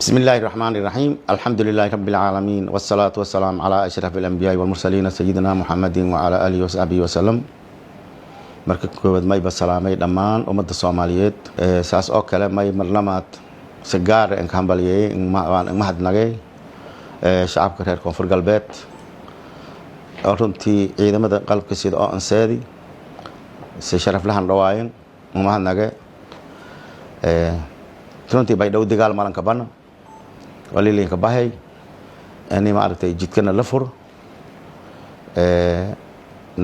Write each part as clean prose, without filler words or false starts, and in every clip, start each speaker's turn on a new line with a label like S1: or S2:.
S1: بسم الله الرحمن الرحيم الحمد لله رب العالمين والصلاة والسلام على أشرف الأنبياء والمرسلين سيدنا محمد وعلى آله وصحبه وسلم marka koowaad may ba salaamay dhammaan ummadda Soomaaliyeed saas oo kale may marlamaad si gaar ah ka hambaliyay mahadnaqay shacabka reer Koonfur Galbeed runtii ciidamada qalabka sida oo ansaadi si sharaf lahan dhawaayeen mahadnaqay runtii bay dhow dagaal malanka bana walilinka bahay ani ma aragtay jidkana la furo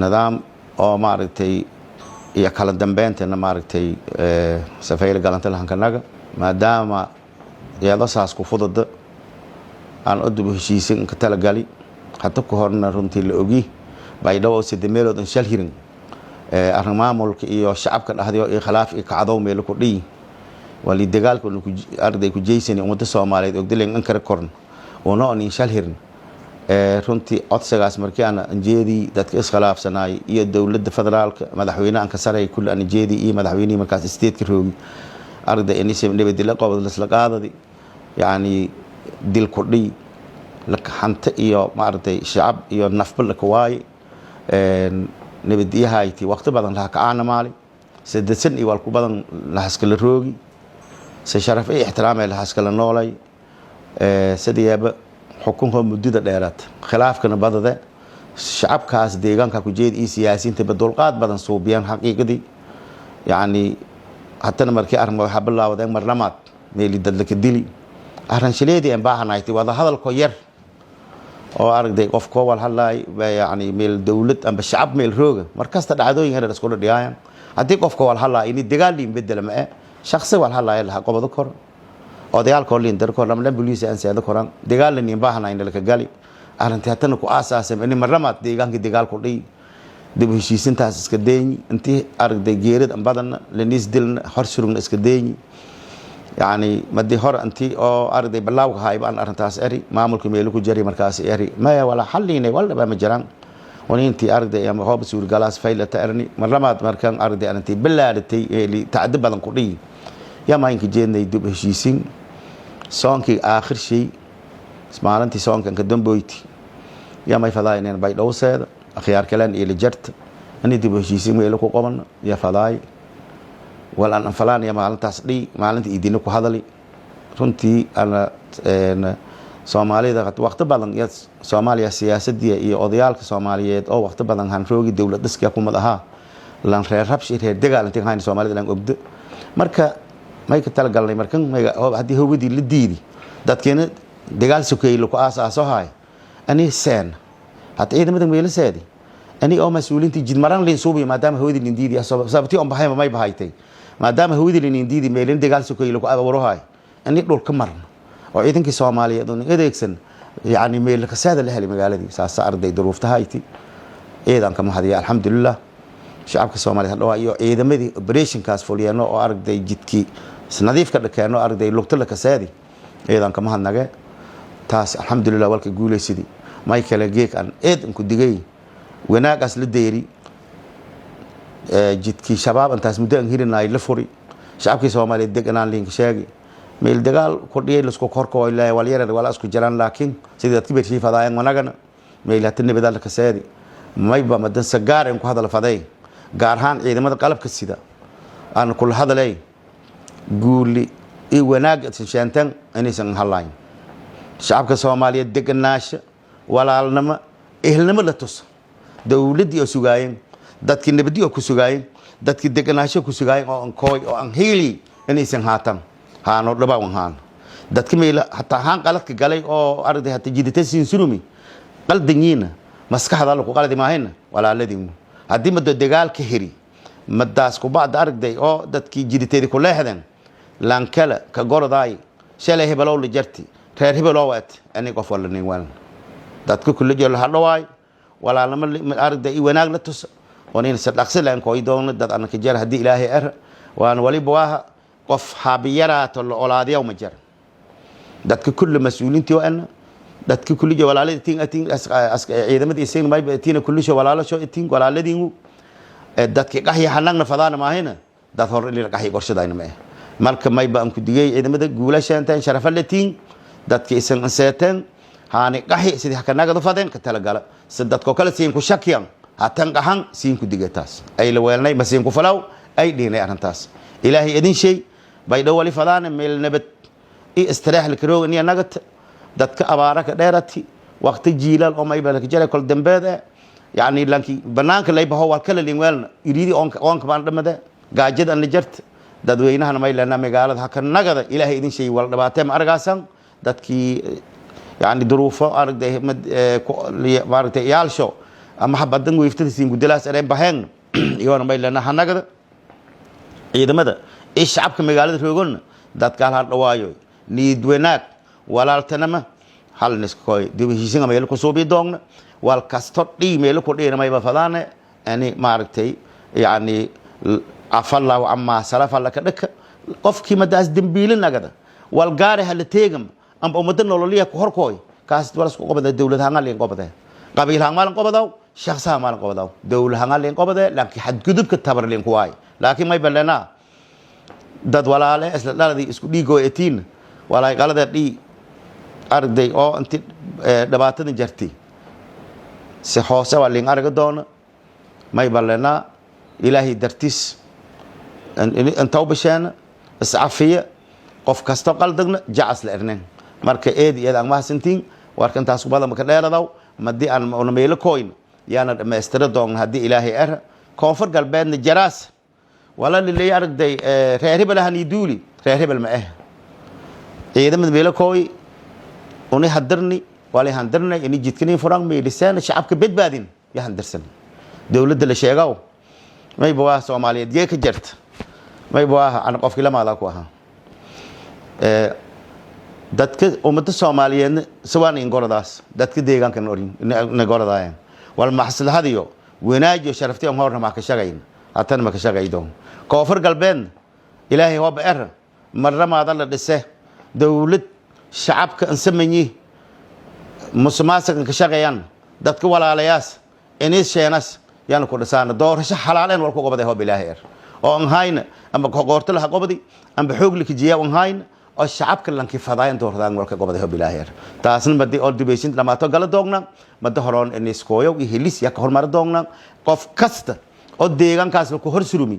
S1: nidaam oo ma aragtay iyo kala dambeynteena ma aragtay safayl galanta lahankanaga maadaama iyada saas ku fudud aan u dib heshiisin ka tala gali hadda ku horna runtii la ogi bay dhaw sidii meelood in shal hirin maamulka iyo shacabka dhaxdiyo iyo khilaaf iyo kacdow meel ku dhii wali dagaalku arday ku jeysani ummadda Soomaaliyeed oo dileen ankar korn oo noo in shal hirin runtii codsigaas markii aan anjeedii dadka iskhilaafsanay iyo dawladda federaalka madaxweynaha ka saray kullu anjeedii iyo madaxweynaha markaas state ka roogi arday inay nabadgelyo qowd la qaadadi yaani dil ku dhii la xanta iyo ma arday shacab iyo nafbal ka waay nabadiyahaayti waqti badan la ka aan maali saddesan iyo wal ku badan la haskala roogi si sharaf iyo ixtiraam ay la haskala noolay sideeba xukunka muddada dheeraad khilaafkana badada shacabkaas deegaanka ku jeed iyo siyaasiyiinta badulqaad badan suubiyaan xaqiiqadii yaani haddana markii arrin waxa bilaawday marlamaad meeli dadka dili arrin shileedii aan baahanayti wada hadalko yar oo aragday qof ko wal hadlay yaani meel dawlad amba shacab meel rooga markasta dhacdooyin heer isku dhiyaan hadii qofka wal hadlay in dagaal bedel ma shakhsi wal hadlay la qabado kor odayaalka liindar ko lamla booliis aan seedo koran dagaal in baahana in la ka gali arintii hatana ku aasaasay in marlamaad deegaanka dagaal ku dhii dib heshiisintaas iska deeyni intii aragday geerid badan la niis dilna hor surugna iska deeyni yaani madii hor intii oo aragday balaawga haybaan arintaas eri maamulka meel ku jari markaas eri ma wala xalliinay wala ba ma jiraan wanintii aragday ama hoob suur galaas faylata erni marlamaad markan aragday arintii bilaadatay ee taadib badan ku dhii يا إنك جينا يدوب هشيسين سانك آخر شيء اسمعنا سانك إنك دم بويتي يا ما يفضاي إن باي لو سيد أخيار كلام إلى جرت أني دوب هشيسين ويلكو قمنا يا فضاي ولا أنا فلان يا ما أنت تصدي ما أنت يدينك هذا لي رنتي أنا Soomaaliya da waqti badan ya Soomaaliya siyaasadii iyo odayaalka Soomaaliyeed oo waqti badan han roogi dawladda iska ku madaha lan reer rabshi reer dagaal inta hayn Soomaalida lan ogdo marka may ka tala galnay markan hadii hawadi la diidi dadkeena dagaal sukay ku aasaaso hay ani seen hatta ciidamada meel seedi ani oo mas'uuliintii jidmaran leen suubi maadaama hawadi la diidi sababtii on bahay may bahaytay maadaama hawadi la diidi meelin dagaal sukay ku abaro hay ani dhulka marna oo ciidankii Soomaaliyeed oo adeegsan yaani meel ka saada la helay magaaladii saas arday duruufta hayti ciidanka mahadiya alxamdulillah shacabka Soomaaliyeed oo iyo ciidamadii operation kaas fuliyano oo arday jidkii nadiif ka dhakeeno arday lugta la ka saadi ciidanka mahadnaqe taas alxamdulillah walka guuleysidi Michael Geek aan ku digay wanaagaas la deeri jidkii shabaab intaas muddo aan hirinay la furi shacabka Soomaaliyeed deganaan link sheegi meel dagaal ku dhiyay la isku korko ilaa wal yarar wala isku jiraan laakiin sidii dadkii beershii fadaayeen wanagana meel hatin nabadal ka saadi mayba madan sagaar in ku hadal faday gaar ahaan ciidamada qalabka sida aan kul hadalay guuli ee wanaag shantan inaysan halayn shacabka Soomaaliyeed deganaasha walaalnimo ehelnimo la tus dawladii oo sugaayeen dadkii nabadii oo ku sugaayeen dadkii deganaasha ku sugaayeen oo kooy oo aan heeli inaysan haatan haano dhabawan haan dadkii meel hatta haan qaladka galay oo arday hatta jiditaysin surumi qaldanyiina maskaxda la ku qaladi maahayna walaaladii hadii mad dagaal ka hiri madaas ku baad arday oo dadkii jiditeedii ku leexdeen lan kala ka gorday shalay hebalow la jarti reer hebalow waat ani qof wala nin waan dadku kullu jeel hadhawaay walaalama arday wanaag la tus onin sadaqsi laan kooy doon dad an ka jar hadii ilaahay ar waan wali bawaaha qof haabiyaraat oo olaadiyo ma jar dadku kullu mas'uuliintii oo an dadku kullu jeel walaaladii tin ciidamadii iseen may baatina kullu shay walaalasho tin walaaladiinu dadkii qaxay xanagna fadana maahina dad hor ilaa qaxay qorshadayna ma marka may baan ku digay ciidamada guulashantan sharaf latiin dadki isan seeteen haani qaxi sidii ka nagado fadeen ka tala gala sadadko kala siin ku shakiyan hatan qahan siin ku digataas ay la weelnay masiin ku falaw ay dhiinay arintaas ilaahi idin shay bay dhawali fadaan meel nabad استريح الكروج إني نجت دتك أبارك ديرتي وقت جيلال أو ما يبالك جل كل دمبادة يعني لانكي بنانك اللي بهو الكل اللي وين يريد أونك بان دمده قاعد أن نجرت ددوينها أنا ما يلنا مقالة هكذا نجد إلهي إذن شيء ولا باتم أرجعسن دتكي يعني ظروفه أرد مد بارت يالشوا أما حبدن ويفتسين قدلاس أرين بهن يوانا ما يلنا هنجد إذا ماذا إيش شعبك مقالة تقولنا دتك هالهاد روايو نيدوناك ولا التنمى هل نسكوي دي بيشين ما يلقوا صوبي دون والكاستوت دي ما يلقوا دي ما يبغى فلانة يعني ماركتي يعني أفلا وأما سلف الله كذا قف كي مداس دمبيلنا كذا والجار هل تيجم أم أمدن ولا كهر كوي كاست ولا سكوا بدأ الدولة هنغال لين قبضة قبيل هنغال قبضة شخص هنغال قبضة دولة هنغال لين قبضة لكن حد جذب كتبر لين كواي لكن ما يبلنا دad walaale isla dhaladii isku dhiigo etiin walaay qalada dhii arday oo intii dhibaatada jirtay si hoose waa leen arag doona may balena ilaahi dartis an tawbashan iscafiya qof kasto qaldagna jaas la ernen marka eed iyada ma hasantiin warkan taas ku badan ka dheeradaw madii aan una meelo koyn yaana dhameystira doon hadii ilaahi koonfur galbeedna jaraas ولا اللي يعرف ده رهيب له هنيدولي رهيب الماء إذا من بيلا كوي وني هدرني ولا هندرني إني جتكني فرق ميلسان الشعب كبيت بعدين يهندرسن دولة اللي شيعوا ما يبغى سوماليا ديك جرت ما يبغى أنا قف كلام على كوها دتك أمة الصوماليين سواء إنقرضاس دتك ديجان كنورين نقرضاين والمحصل هذا يو وناجي شرفتي أمور ما كشجعين أتن ما كشجعيدهم كافر قلبين إلهي هو بئر مرة ما ضل الدسه دولة شعب كنسمني مسماسك كشجعيان دتك ولا علياس إنيس شيناس يعني كل سنة دور هش حلالين والكو قبضه هو بلاهير أو هاين أما كقارت له قبضي أم بحوج لك جيا هاين الشعب كلن كيف هذاين دور هذا والكو قبضه هو بلاهير تاسن بدي أول دبيشين لما تقول دوغنا مده هرون إنيس كويو يهليس يكهر مرة دوغنا قف كست أو ديجان كاس لو كهر سلومي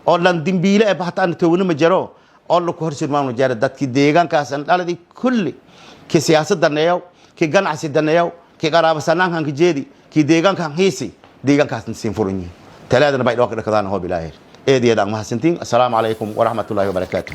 S1: أو لان دمبيلة بحث عن تونا مجرو أو لو كهر سلمان مجرد دات كي ديجان كاس أنا دي كل كسياسة دنياو كجان عسى دنياو كقرابة سنان كان كجدي كي ديجان كان هيسي ديجان كاس نسيمفورني ثلاثة نبايد وقت كذا هو بلاهير إيه دي دعم حسنتين السلام عليكم ورحمة الله وبركاته